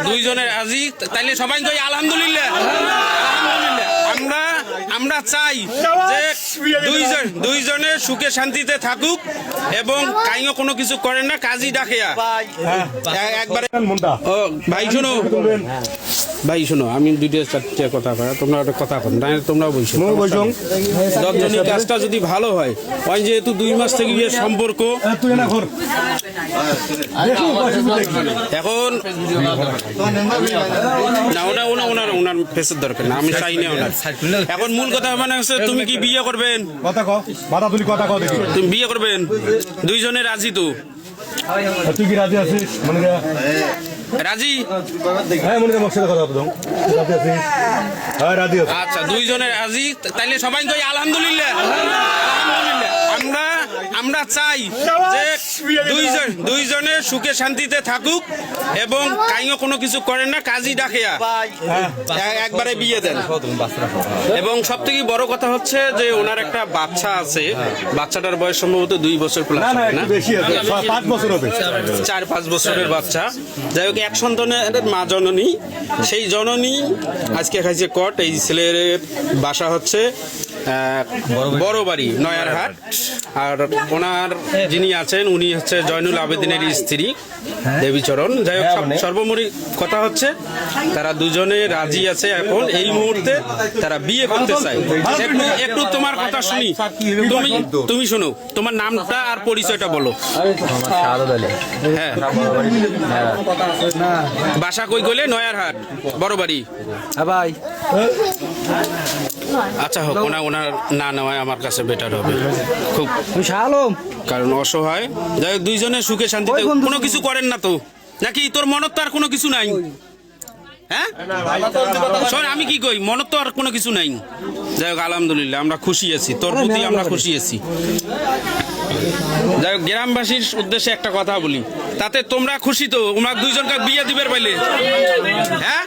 দুইজনের রাজি, তাইলে সবাই কই আলহামদুলিল্লাহ। আমরা আমরা চাই যে দুইজনে সুখে শান্তিতে থাকুক এবং কাইও কোনো কিছু করেন না, কাজী ডাকেয়া একবারে। ও ভাই শোনো, ভাই শোনো, আমি দুইটা চারটে কথা কয়, তোমরা একটা কথা কর না, তোমরা বলছো দশজনের কাজটা যদি ভালো হয়, ওই যেহেতু 2 মাস থেকে বিয়ের সম্পর্ক, এখন না ওনার ফেসের দরকার না, আমি চাই না ওনার। এখন মূল কথা মানে হচ্ছে তুমি কি বিয়ে করবেন? তুমি বিয়ে করবেন? দুইজনে রাজি তো? তুই কি রাজি আছিস? রাজি? আচ্ছা, দুইজনে রাজি, তাইলে সবাই কই আলহামদুলিল্লাহ। আমরা আমরা চাই যে দুইজনে সুখে শান্তিতে থাকুক এবং কাইও কোনো কিছু করেন না, কাজী ডাকেয়া একবারে বিয়ে দেন। এবং সব থেকে বড় কথা হচ্ছে যে ওনার একটা বাচ্চা আছে, বাচ্চাটার বয়স সম্ভবত 2 বছর প্লাস, না 4-5 বছরের বাচ্চা। যাই হোক, এক সন্তানের মা জননী, সেই জননী আজকে খাইছে কট। এই ছেলের বাসা হচ্ছে বড় বাড়ি, নয়ারহাট। আর ওনার যিনি আছেন উনি হচ্ছে জয়নুল আবেদিনের স্ত্রী দেবীচরণ। যাই হোক, সর্বোপরি কথা হচ্ছে তারা দুজনে রাজি আছে। এখন এই মুহূর্তে তারা বিয়ে করতে চায়। একটু তোমার কথা শুনি, তুমি শোনো, তোমার নামটা আর পরিচয়টা বলো। হ্যাঁ, বাসা কই গেলে? নয়ারহাট, বড় বাড়ি। ভাই আচ্ছা হোক, ওনার না নেওয়ায় আমার কাছে বেটার হবে খুব, কারণ অসহায়। যাই হোক, দুইজনে সুখে শান্তিতে, কোনো কিছু করেন না তো নাকি? তোর মনত তো আর কোনো কিছু নাই? হ্যাঁ শোন, আমি কি কই, মনত তো আর কোনো কিছু নাই। যাই হোক, আলহামদুলিল্লাহ, আমরা খুশি আছি, তোর প্রতি আমরা খুশি আছি। যাই হোক, গ্রামবাসীর উদ্দেশ্যে একটা কথা বলি, তাতে তোমরা খুশি তো? তোমরা দুইজনকে বিয়ে দিবের পাইলে? হ্যাঁ।